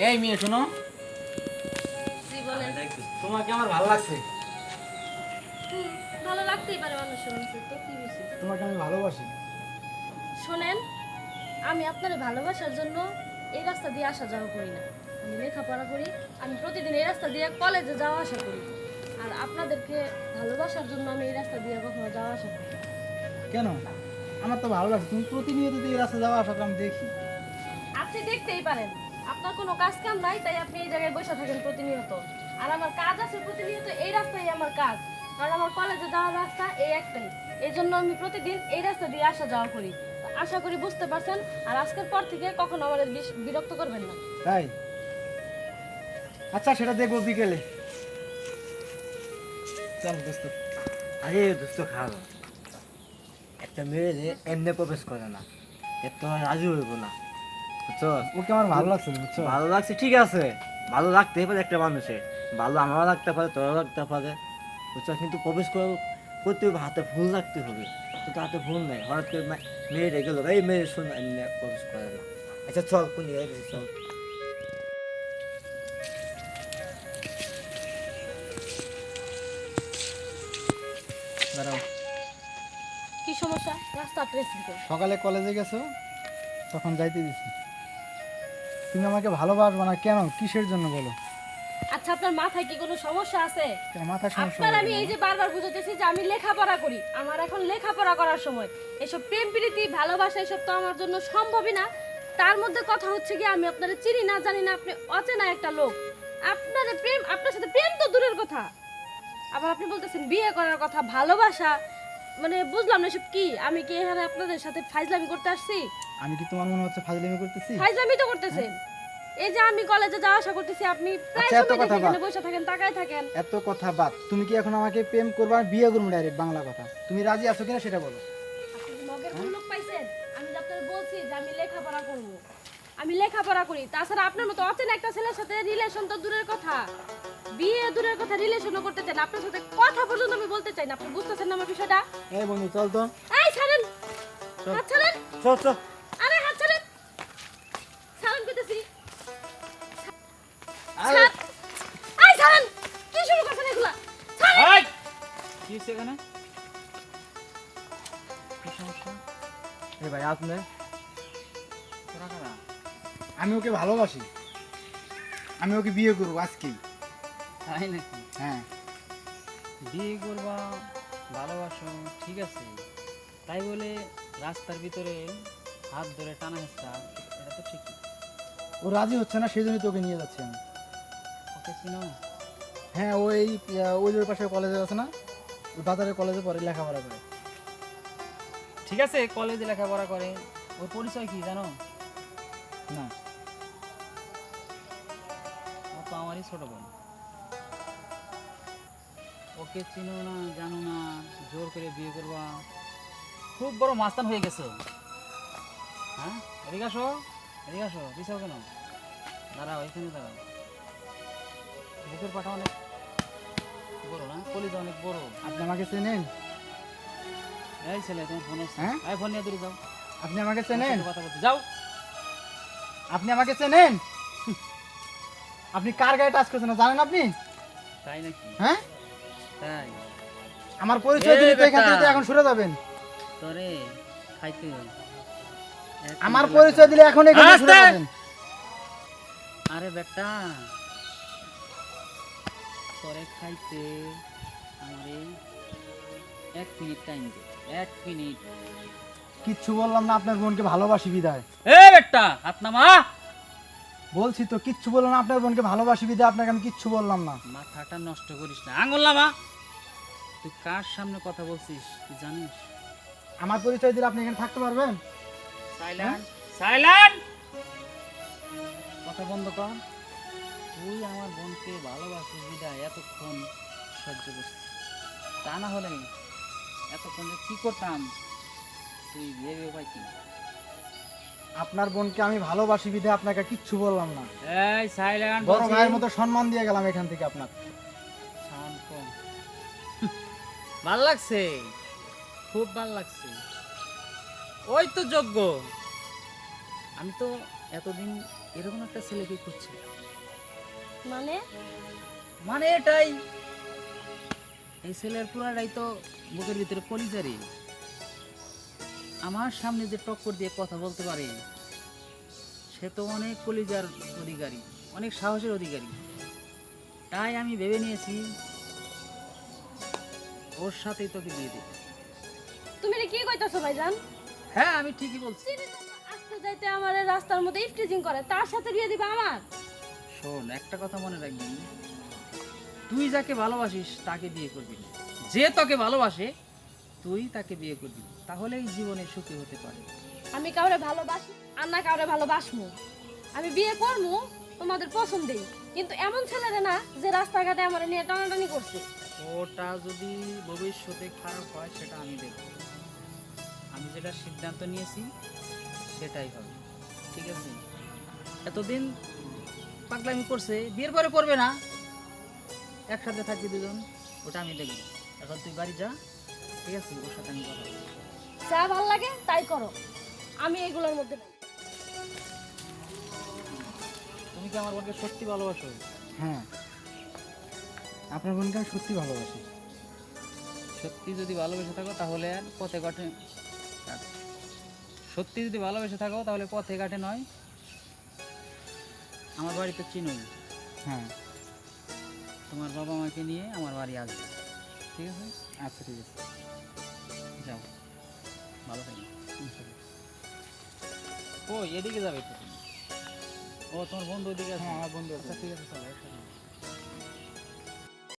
এই মেয়ে শোনো, জি বলেন। তোমাকে আমার ভালো লাগছে। ভালো লাগতেই পারে মানুষের মানুষের, তো কি হয়েছে? তোমাকে আমি ভালোবাসি। শোনেন, আমি আপনার ভালোবাসার জন্য এই রাস্তা দিয়ে আসা যাওয়া করি না। আমি লেখাপড়া করি, আমি প্রতিদিন এই রাস্তা দিয়ে কলেজে যাওয়া আসা করি। আর আপনাদেরকে ভালোবাসার জন্য আমি এই রাস্তা দিয়ে কখনো যাওয়া আসা করি না। কেন? আমার তো ভালো লাগছে, তুমি প্রতিনিয়ত তো এই রাস্তা যাওয়া আসা আমি দেখি। আপনি দেখতেই পারেন, আপনার কোনো কাজ কাম নাই, তাই আপনি এই জায়গায় বসে থাকেন প্রতিনিয়ত। আর আমার কাজ আছে প্রতিনিয়ত, এই রাস্তাই আমার কাজ। কারণ আমার কলেজে যাওয়ার রাস্তা এই একটাই, এই জন্য আমি প্রতিদিন এই রাস্তা দিয়ে আসা যাওয়া করি। তো আশা করি বুঝতে পারছেন, আর আজকের পর থেকে কখনো আমাদের বিরক্ত করবেন না। তাই? আচ্ছা, সেটা দেখবো বিকেলে। চল দোস্ত। আরে দোস্ত খাল, একটা মেয়ে এমনি প্রবেশ করে না, এর তো আর রাজি হইব না, বুঝছো? ওকে আমার ভালো লাগছে, বুঝছো? ভালো লাগছে ঠিক আছে, ভালো লাগতেই পারে একটা মানুষের, ভালো আমারও লাগতে পারে, তোরও লাগতে পারে, বুঝছো? কিন্তু প্রবেশ করতে হবে, হাতে ফুল রাখতে হবে। কিন্তু হাতে ফুল নেই, হঠাৎ করে মেয়ে রেগে গেল, এই মেয়ে শুন এমনি প্রবেশ করে না। আচ্ছা চল, কোন জায়গায় চল। দাঁড়াও। কি সমস্যা? রাস্তা প্রেসিং করো। সকালে কলেজে গেছো, তখন যাইতে দিছি। তুমি আমাকে ভালোবাসবা না কেন? কিসের জন্য বলো? আচ্ছা, আপনার মাথায় কি কোনো সমস্যা আছে? কেন মাথায় সমস্যা আপনার হলো আমি কেন? এই যে বারবার বুঝাতেছি যে আমি লেখাপড়া করি, আমার এখন লেখাপড়া করার সময়। এসব প্রেম প্রীতি ভালোবাসা এসব তো আমার জন্য সম্ভবই না। তার মধ্যে কথা হচ্ছে কি, আমি আপনারা চিনি না জানি না, আপনি অচেনা একটা লোক। আপনার সাথে প্রেম তো দূরের কথা, আবার আপনি বলতেছেন বিয়ে করার কথা, ভালোবাসা। মানে বুঝলাম না এসব কি। আমি কি এখানে আপনাদের সাথে ফাইজলামি করতে আসছি? আমি কি তোমার মনে হচ্ছে ফাজলামি করতেছি? ফাইজলামি তো করতেছেন। এই যে আমি কলেজে যাওয়া আসা করতেছি, আপনি প্রায় আচ্ছা, এত সময় কথা দেখি এখানে বাদ। বসে থাকেন, তাকায় থাকেন। এত কথা বাদ। তুমি কি এখন আমাকে প্রেম করবা, বিয়ে করবো ডাইরেক্ট? বাংলা কথা, তুমি রাজি আছো কিনা সেটা বলো। আপনি কি মগের কোন লোক পাইছেন? আমি যে আপনাকে বলছি যে আমি লেখাপড়া করব, আমি লেখাপড়া করি। তাছাড়া আপনার মতো অচেনা একটা ছেলের সাথে রিলেশন তো দূরের কথা, বিয়ে দূরের কথা, রিলেশনও করতে চাই না। আপনার সাথে কথা পর্যন্ত আমি বলতে চাই না। আপনি বুঝতেছেন না আমার বিষয়টা? এই বন্ধু চল তো। এই ছাড়েন, হাত ছাড়েন। চল চল। আরে হাত ছাড়েন, ছাড়েন কইতেছি। আরে ছাড়। এই ছাড়েন, কি শুরু করছেন এগুলা? ছাড়েন। এই কি হইছে এখানে? কি সমস্যা? এই ভাই আপনি তোরা কারা? আমি ওকে ভালোবাসি, আমি ওকে বিয়ে করবো আজকেই। তাই নাকি? হ্যাঁ। বিয়ে করবা, ভালোবাসো, ঠিক আছে, তাই বলে রাস্তার ভিতরে হাত ধরে টানা হেঁচড়া, এটা তো ঠিকই। ও রাজি হচ্ছে না, সেই জন্যই তোকে নিয়ে যাচ্ছি আমি। ওকে চিনো? হ্যাঁ, ওই ওই যে পাশে কলেজে আছে না, ওই বাজারের কলেজে পরে লেখাপড়া করে। ঠিক আছে, কলেজে লেখাপড়া করে। ওর পরিচয় কি জানো? না। ও তো আমারই ছোট বোন। ওকে চিনো না, জানো না, জোর করে বিয়ে করবা? খুব বড় মাস্তান হয়ে গেছো। হ্যাঁ, এদিকে আসো, এদিকে আসো। পিছাও কেন? দাঁড়াও, এখানে দাঁড়াও। বুকের পাটা অনেক বড় না? কলিজা অনেক বড়। আপনি আমাকে চেনেন? এই ছেলে, তোমার ফোন আসছে। হ্যাঁ? এই ফোন নিয়ে দূরে যাও। আপনি আমাকে তোমার চেনেন? সাথে কথা বলছি, যাও। আপনি আমাকে চেনেন? আপনি কার গায়ে টাচ করছেন না জানেন আপনি? তাই নাকি? হ্যাঁ, তাই? আমার পরিচয় দিলে তো এখান থেকে তো এখন সরে যাবেন। তোরে খাইতে আমার পরিচয় দিলে এখন এখান থেকে সরে যাবেন। আরে বেটা, তোরে খাইতে আমারে 1 মিনিট টাইম দে। 1 মিনিট। কিচ্ছু বললাম না, আপনার বোনকে ভালোবাসি বিদায়। এ বেটা, হাত নামা। বলছি তো কিচ্ছু বললাম না, আপনার বোনকে ভালোবাসি বিদায়, আপনাকে আমি কিচ্ছু বললাম না। মাথাটা নষ্ট করিস না, আঙুল নামা। তুই কার সামনে কথা বলছিস তুই জানিস? আমার পরিচয় দিলে আপনি এখানে থাকতে পারবেন? Silent, silent. কথা বন্ধ কর। তুই আমার বোনকে ভালোবাসিস বিদায় এতক্ষণ সহ্য করছিস, তা না হলে এতক্ষণ যে কি করতাম তুই ভেবে পাইতি। আপনার বোনকে আমি ভালোবাসি বিদায় আপনাকে কিচ্ছু বললাম না। এই সাইলেন্ট, বড় ভাইয়ের মতো সম্মান দিয়ে গেলাম এখান থেকে আপনার। সাউন্ড কম। ভাল লাগছে, খুব ভাল লাগছে। ওই তো যোগ্য। আমি তো এতদিন এরকম একটা ছেলেকে খুঁজছে। মানে মানে এটাই, এই ছেলের পুরাটাই তো বুকের ভিতরে কলিজারি। আমার সামনে যে টক্কর দিয়ে কথা বলতে পারে সে তো অনেক কলিজার অধিকারী, অনেক সাহসের অধিকারী। তাই আমি ভেবে নিয়েছি ওর সাথেই তোকে বিয়ে দেব। তুমি এটা কি কইতাছো ভাইজান? হ্যাঁ আমি ঠিকই বলছি। চিনি তো না, আসতে যাইতে আমার এই রাস্তার মধ্যে ইফটিজিং করে, তার সাথে বিয়ে দিবা আমার? শোন, একটা কথা মনে রাখবি, তুই যাকে ভালোবাসিস তাকে বিয়ে করবি না। যে তোকে ভালোবাসে তুই তাকে বিয়ে করবি, তাহলেই জীবনে সুখী হতে পারে। আমি কাউরে ভালোবাসি আর না কাউরে ভালোবাসমু। আমি বিয়ে করবো তোমাদের পছন্দেই, কিন্তু এমন ছেলেরে না যে রাস্তাঘাটে আমার নিয়ে টানাটানি করছে। ওটা যদি ভবিষ্যতে খারাপ হয় সেটা আমি দেখব। আমি যেটা সিদ্ধান্ত নিয়েছি সেটাই হবে, ঠিক আছে? এতদিন পাগলামি করছে, বিয়ের পরে করবে না, একসাথে থাকবি দুজন, ওটা আমি দেখব। এখন তুই বাড়ি যা, ঠিক আছে? ওর সাথে আমি কথা বলবো। যা ভাল লাগে তাই করো, আমি এগুলোর মধ্যে নাই। তুমি কি আমার বোনকে সত্যি ভালোবাসো? হ্যাঁ, আপনার বোনকে আমি সত্যি ভালোবাসি। সত্যি যদি ভালোবেসে থাকো তাহলে আর পথে ঘাটে, সত্যি যদি ভালোবেসে থাকো তাহলে পথে ঘাটে নয়, আমার বাড়িতে চিনুই। হ্যাঁ, তোমার বাবা মাকে নিয়ে আমার বাড়ি আসবে, ঠিক আছে? আচ্ছা ঠিক আছে। যাও, ভালো থাকি। ও এদিকে যাবে তো তুমি? ও তোমার বন্ধু ওদিকে আছে? হ্যাঁ, আমার বন্ধু আছে। আচ্ছা ঠিক আছে, চলো একসাথে।